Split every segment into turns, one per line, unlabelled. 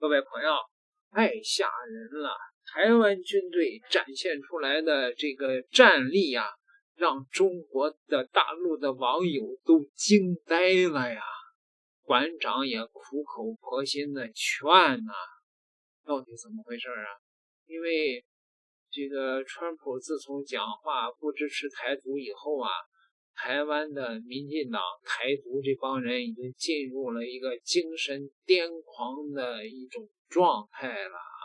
各位朋友，太嚇人了！台灣軍隊展現出來的這個戰力啊，讓中國的大陸的網友都驚呆了呀！館長也苦口婆心的勸啊，到底怎麼回事啊？因為這個川普自從講話不支持台獨以後啊，台灣的民進黨台獨這幫人已經進入了一個精神癲狂的一種狀態了啊！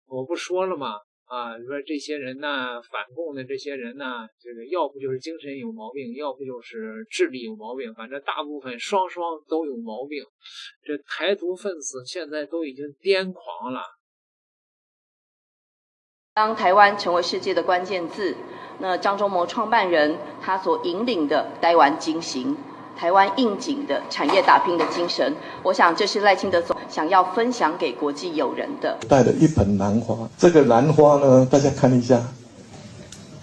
我不說了嗎？啊，說這些人呢，反共的這些人呢，這個要不就是精神有毛病，要不就是智力有毛病，反正大部分双都有毛病。這台獨分子現在都已经癲狂了。
當台灣成為世界的關鍵字，那張忠謀創辦人他所引領的台灣精行，台灣應景的產業打拼的精神，我想這是賴清德總想要分享給國際友人的。
帶了一盆蘭花，這個蘭花呢，大家看一下，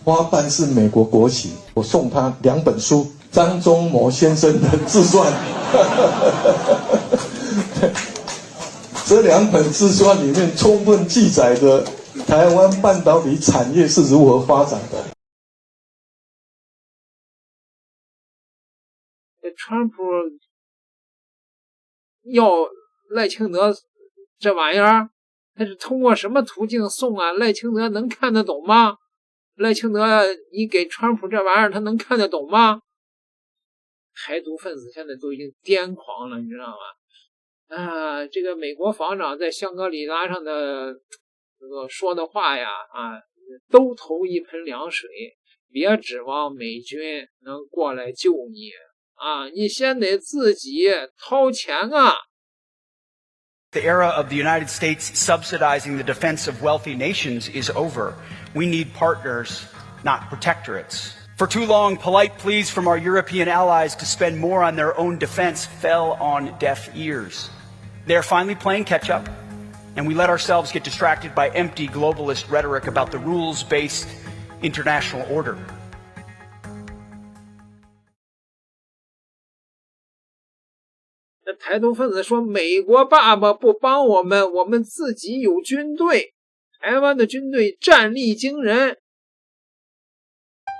花瓣是美國國旗。我送他2本書，張忠謀先生的自傳。這2本自傳裡面充分記載着台灣半導體產業是如何發展的。
川普要賴清德這玩意兒，他是通過什麼途徑送啊？賴清德能看得懂嗎？賴清德你給川普這玩意兒，他能看得懂嗎？台獨分子現在都已經癲狂了，你知道嗎？啊，這個美國防長在香格里拉上的這個說的話呀，啊，都投一盆涼水，別指望美軍能過來救你。啊，你先得自己掏錢啊。
The era of the United States subsidizing the defense of wealthy nations is over. We need partners, not protectorates. For too long, polite pleas from our European allies to spend more on their own defense fell on deaf ears. They are finally playing catch up, and we let ourselves get distracted by empty globalist rhetoric about the rules-based international order.
那台獨分子說美國爸爸不幫我們，我們自己有軍隊，台灣的軍隊戰力驚人。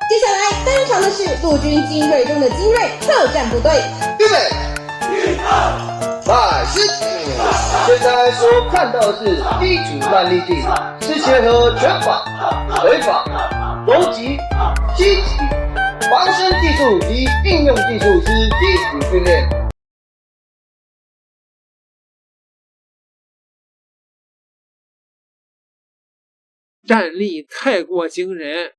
接下來登場的是陸軍精銳中的精銳特戰部隊。
預備，1、2、開始。現在所看到的是地主戰力技，是結合拳法、腿法、邏輯、擊擊、防身技術及應用技術之基礎訓練。
戰力太過驚人，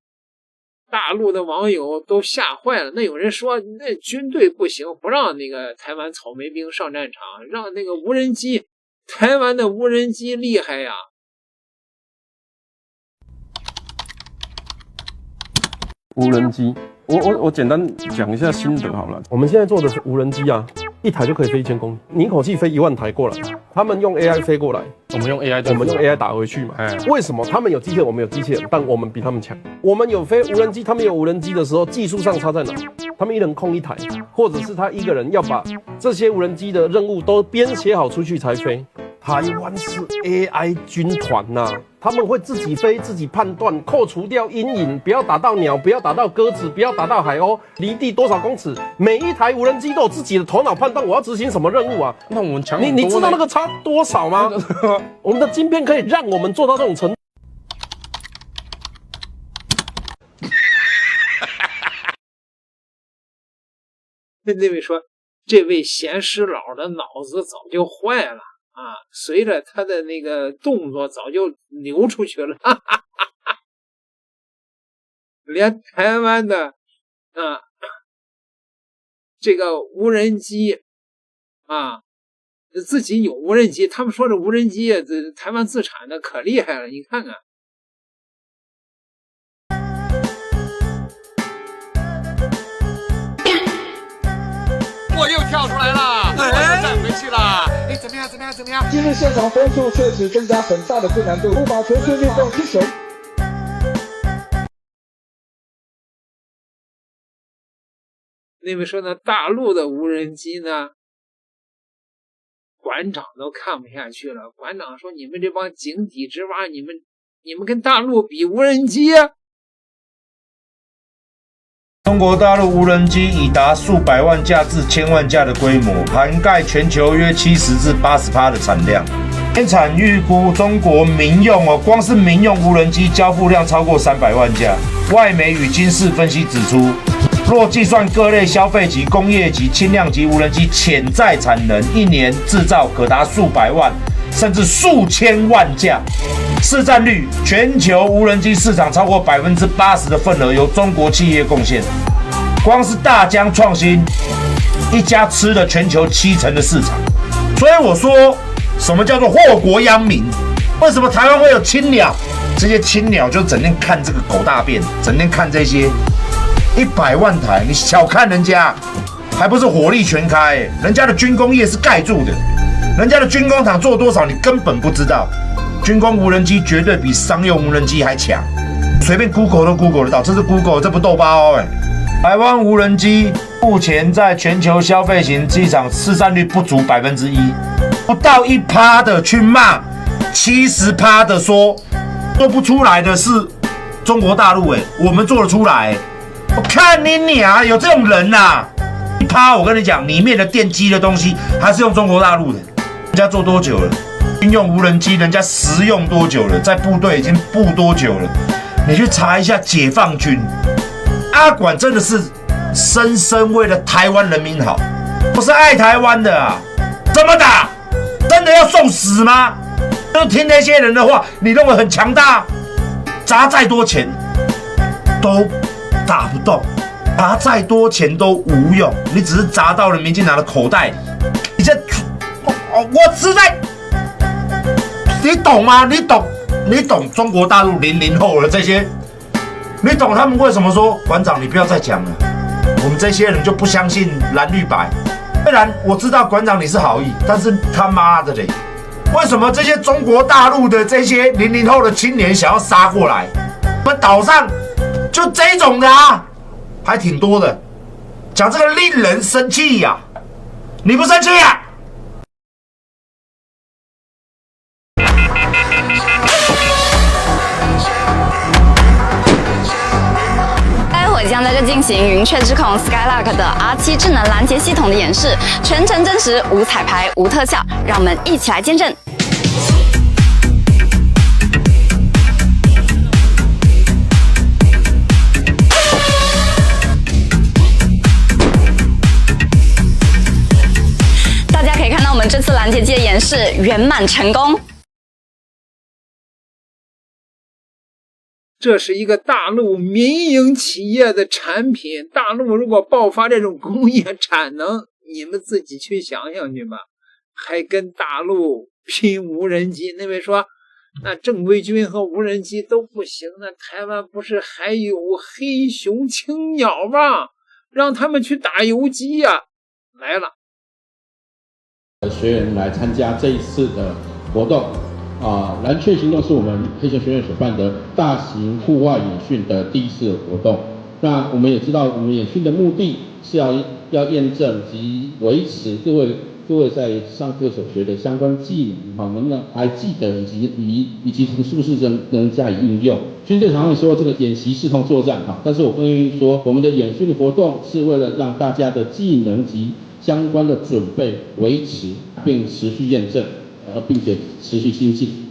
大陸的網友都嚇壞了。那有人說，那軍隊不行，不讓那個台灣草莓兵上戰場，讓那個無人機，台灣的無人機厲害呀。
無人機，我簡單講一下心得好了。我們現在做的是無人機啊，一台就可以飛1000公里，你一口氣飛1萬台過來。他們用 AI 飛過來，我們用 AI 打回去嘛。為什麼他們有機器人，我們有機器人，但我們比他們強？我們有飛無人機，他們有無人機的時候，技術上差在哪？他們一人控一台，或者是他一個人要把這些無人機的任務都編寫好出去才飛。台灣是 AI 軍團吶，他們會自己飛，自己判斷，扣除掉陰影，不要打到鳥，不要打到鴿子，不要打到海鷗，離地多少公尺，每一台無人機都有自己的頭腦判斷，我要執行什麼任務啊？那我們強，你知道那個差多少嗎？我們的晶片可以讓我們做到這種程度。
那位說，這位鹹濕佬的腦子早就壞了。啊，隨着他的那個動作早就流出去了，哈哈哈哈，連台灣的這個無人機啊，自己有無人機，他們說這無人機這台灣自產的可厲害了，你看看。我又跳出來了，我站回去了。怎麼樣？
今日現場分數確實增加很大的困難度，不把全速運動踢球。
那位說呢，大陸的無人機呢，馆長都看不下去了。馆长说：“你们这帮井底之蛙，你们跟大陸比無人機啊？”
中國大陸無人機已達數百萬架至千萬架的規模，涵蓋全球約70%至80%的產量。年產預估中國民用光是民用無人機交付量超過300萬架。外媒與金氏分析指出，若計算各類消費級、工業級、輕量級無人機潛在產能，一年製造可達數百萬甚至數千萬架。市占率，全球無人機市場超過80%的份額由中國企業貢獻。光是大疆創新一家吃了全球70%的市場。所以我說，什麼叫做禍國殃民？為什麼台灣會有青鳥？這些青鳥就整天看這個狗大便，整天看這些100萬台，你小看人家，還不是火力全開？人家的軍工業是蓋住的，人家的軍工廠做多少你根本不知道。軍工無人機絕對比商用無人機還強，隨便 Google 都 Google 得到，這是 Google， 這不逗包台灣無人機目前在全球消費型機場市占率不足1%，不到1%的去罵，70%的說做不出來的是中國大陸我們做得出來我看你娘，有這種人1%我跟你講，裡面的電機的東西還是用中國大陸的，人家做多久了？軍用無人機，人家實用多久了？在部隊已經布多久了？你去查一下解放軍，阿管真的是深深為了台灣人民好，不是愛台灣的啊！怎麼打？真的要送死嗎？就聽那些人的話，你認為很強大？砸再多錢都打不動，砸再多錢都無用，你只是砸到了民進黨的口袋裡。你這，我實在。你懂嗎？你懂中國大陸00後的這些？你懂他們為什麼說館長你不要再講了？我們這些人就不相信藍綠白。雖然我知道館長你是好意，但是他媽的嘞，為什麼這些中國大陸的這些00後的青年想要殺過來？我們島上就這種的還挺多的。講這個令人生氣呀！你不生氣呀？
将在这进行雲雀之孔 Skylark 的 R7智能攔截系統的演示，全程真實，無彩排，無特效，讓我們一起來見證。大家可以看到，我們這次攔截機的演示圓滿成功。
這是一個大陸民營企業的產品，大陸如果爆發這種工業產能，你們自己去想想去吧。還跟大陸拼無人機，那位說那正規軍和無人機都不行，那台灣不是還有黑熊青鳥嗎？讓他們去打游擊呀！來了，
學員來參加這一次的活動。藍雀行動是我們黑熊學院所辦的大型戶外演訓的第一次活動。那我們也知道，我們演訓的目的是要驗證及維持各位在上課所學的相關技能，能不能還記得，以及是不是能加以應用。軍隊常會說這個演習視同作戰，但是我會說，我們的演訓的活動是為了讓大家的技能及相關的準備維持並持續驗證。並且持續精進。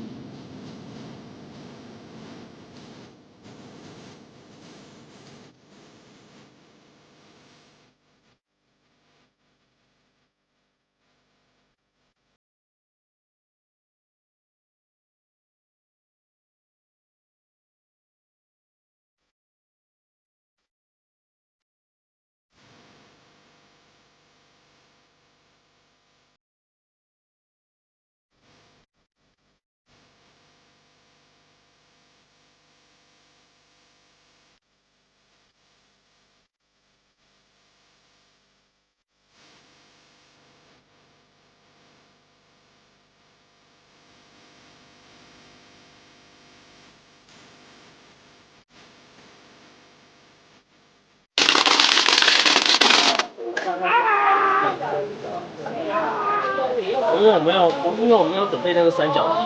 為我沒有準備那個三角形。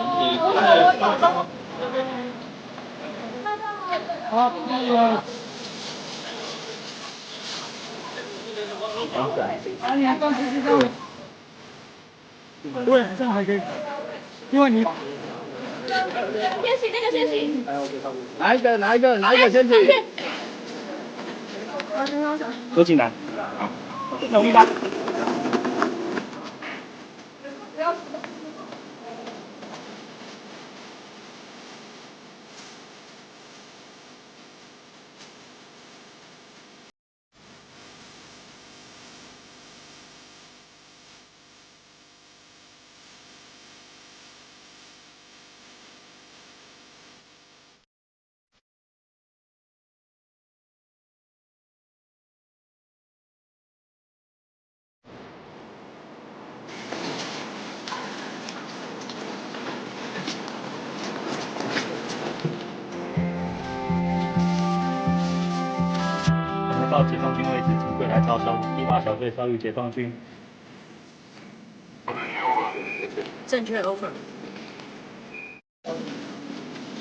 对，这样还可以，因为你。
先洗那个先洗。
哪一个先洗？
都进来。
好，容易吧？
到解放军位置，请柜台招商，依法小队遭遇解放軍。
正確 over。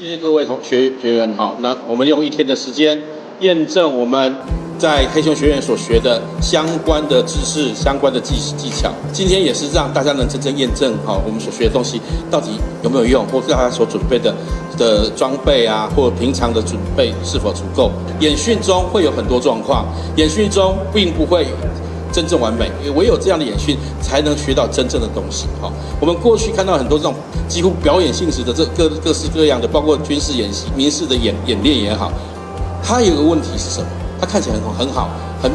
謝謝各位學員好，那我們用1天的時間驗證我們在黑熊學院所學的相關的知識、相關的技巧。今天也是讓大家能真正驗證好我們所學的東西到底有沒有用，或是大家所準備的裝備啊，或者平常的準備是否足夠。演訓中會有很多狀況，演訓中並不會真正完美，唯有這樣的演訓才能學到真正的東西。好，我們過去看到很多這種幾乎表演性質的各式各樣的，包括軍事演習、民事的演練也好，它有個問題是什麼？它看起來很好，很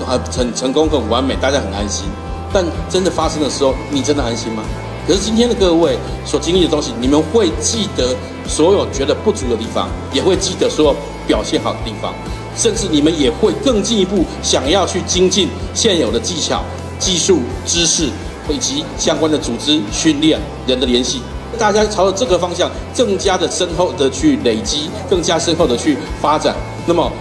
成功，很完美，大家很安心。但真的發生的時候，你真的安心嗎？可是今天的各位所經歷的東西，你們會記得所有覺得不足的地方，也會記得所有表現好的地方，甚至你們也會更進一步想要去精進現有的技巧、技術、知識以及相關的組織訓練、人的聯繫。大家朝着這個方向更加的深厚的去累積，更加深厚的去發展。那麼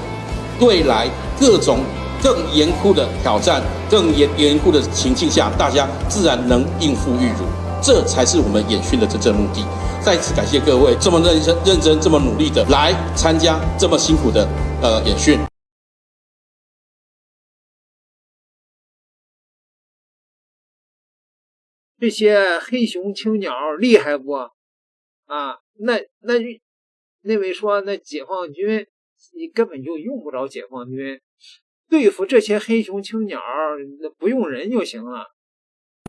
未來各種更嚴酷的挑戰、更嚴酷的情境下，大家自然能應付自如。這才是我們演訓的真正目的。再次感謝各位這麼認真、這麼努力的來參加這麼辛苦的演訓。
這些黑熊青鳥厲害不？啊，那位說那解放軍你根本就用不着解放軍，對付這些黑熊青鳥不用人就行了。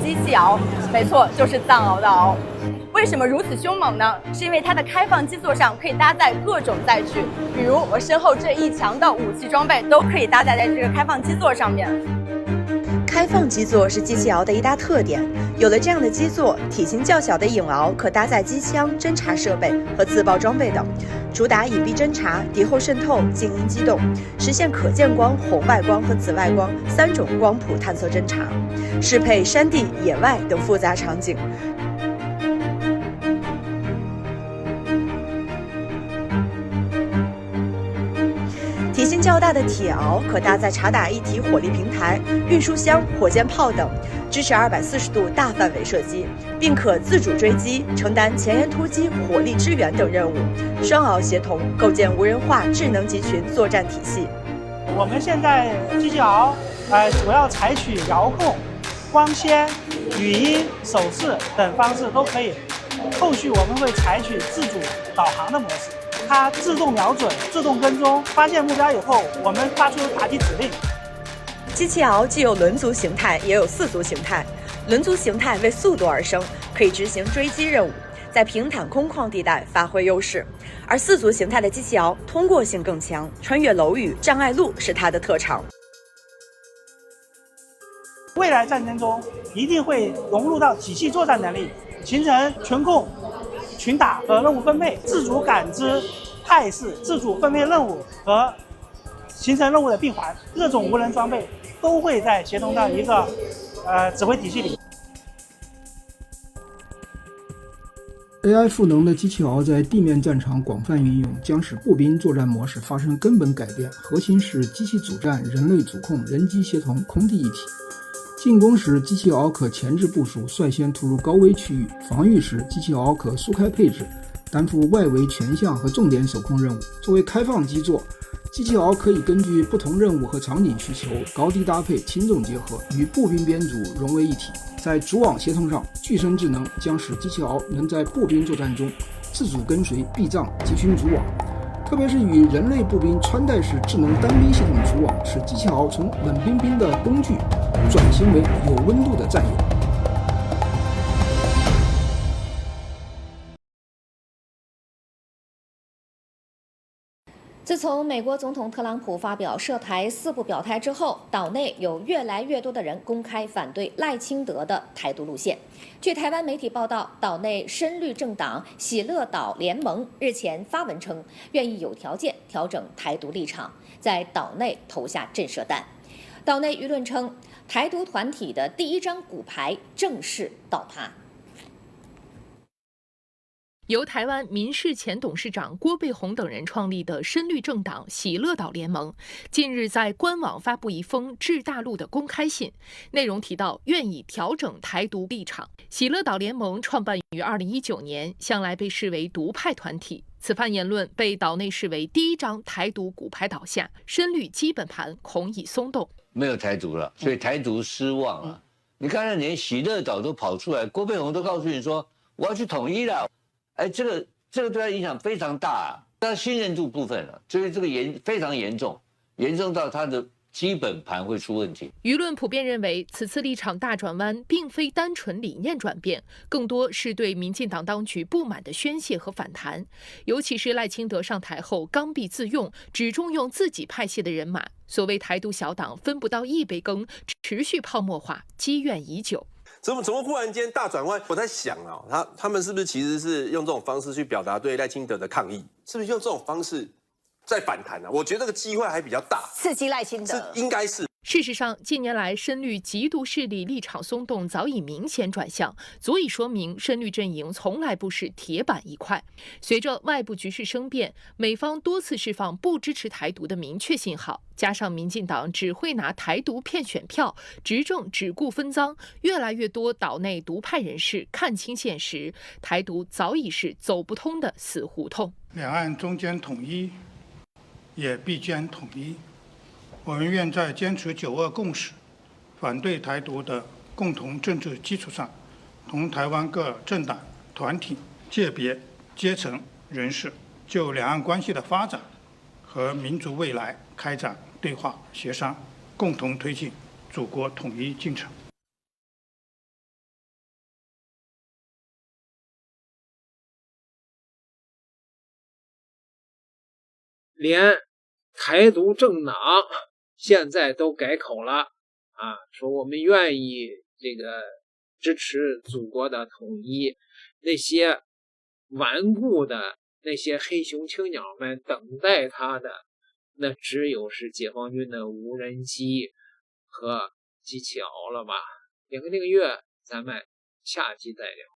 機器鰲，沒錯，就是藏獒的獒。為什麼如此兇猛呢？是因為它的開放基座上可以搭載各種載具，比如我身後這一牆的武器裝備都可以搭載在這個開放基座上面。
開放基座是機器鰲的一大特點。有了這樣的基座，體型較小的影獒可搭載機槍、偵察設備和自爆裝備等，主打隱蔽偵察、敵後滲透、靜音機動，實現可見光、紅外光和紫外光3種光譜探測偵察，適配山地、野外等複雜場景。體型較大的鐵鰲可搭載察打一體火力平台、運輸箱、火箭炮等，支持240度大範圍射擊，並可自主追擊，承擔前沿突擊、火力支援等任務。雙鰲協同，構建無人化智能集群作戰體系。
我們現在機器鰲，主要採取遙控、光纖、語音、手勢等方式都可以。後續我們會採取自主導航的模式。它自動瞄準、自動跟蹤，發現目標以後，我們發出打擊指令。
機器鰲既有輪族形態，也有4族形態。輪族形態為速度而生，可以執行追擊任務，在平坦空曠地帶發揮優勢。而4族形態的機器鰲通過性更強，穿越樓宇、障礙路是它的特長。
未來戰爭中一定會融入到體系作戰能力，形成群控、群打和任務分配、自主感知、態勢、自主分配任務和形成任務的閉環，各種無人裝備都會在協同到一個指揮體系裡。
AI 賦能的機器鰲在地面戰場廣泛運用，將使步兵作戰模式發生根本改變。核心是機器組戰、人類主控、人機協同、空地一體。進攻時，機器鳌可前置部署，率先突入高危区域；防御時，機器鳌可疏開配置，擔負外圍全向和重點守控任務。作為開放基座，機器鳌可以根據不同任務和場景需求，高低搭配，輕重結合，與步兵編組融為一體。在主網協同上，具身智能將使機器鳌能在步兵作戰中自主跟隨避障集群主網，特別是與人類步兵穿戴式智能单兵系統主網，使机器鳌從冷冰冰的工具轉型為有溫度的戰友。
自從美國總統特朗普發表涉台4不表態之後，島內有越來越多的人公開反對賴清德的台獨路線。據台灣媒體報道，島內深綠政黨喜樂島聯盟日前發文稱，願意有條件調整台獨立場，在島內投下震懾彈。島內輿論稱，台獨團體的第一張骨牌正式倒塌。
由台灣民視前董事長郭背紅等人創立的深綠政黨喜樂島聯盟，近日在官網發布一封致大陸的公開信，內容提到願意調整台獨立場。喜樂島聯盟創辦於2019年，向來被視為獨派團體。此番言論被島內視為第一張台獨骨牌倒下，深綠基本盤恐已鬆動。
沒有台獨了，所以台獨失望了。你看看，連喜樂島都跑出來，郭背紅都告訴你說我要去統一了。哎，這個對他影響非常大啊，他信任度部分了，所以這個非常嚴重，嚴重到他的基本盤會出問題。
輿論普遍認為，此次立場大轉彎並非單純理念轉變，更多是對民進黨當局不滿的宣洩和反彈。尤其是賴清德上台後剛愎自用，只重用自己派系的人馬，所謂台獨小黨分不到一杯羹，持續泡沫化，積怨已久。
怎麼忽然間大轉彎？我在想啊，他們是不是其實是用這種方式去表達對賴清德的抗議？是不是用這種方式在反彈啊？我覺得這個機會還比較大，
刺激賴清德，
應該是。
事實上，近年來深綠極獨勢力立場鬆動早已明顯轉向，足以說明深綠陣營從來不是鐵板一塊。隨着外部局勢生變，美方多次釋放不支持台獨的明確信號，加上民進黨只會拿台獨騙選票，執政只顧分贓，越來越多島內獨派人士看清現實，台獨早已是走不通的死胡同。
兩岸中間統一，也必將統一。我們願在堅持9·2共識、反對台獨的共同政治基礎上，同台灣各政黨、團體、界別、階層人士就兩岸關係的發展和民族未來開展對話協商，共同推進祖國統一進程。
连台獨政黨現在都改口了啊，說我們願意這個支持祖國的統一。那些頑固的那些黑熊青鳥們等待他的，那只有是解放軍的無人機和機器鰲了吧。2個月咱們下集再聊。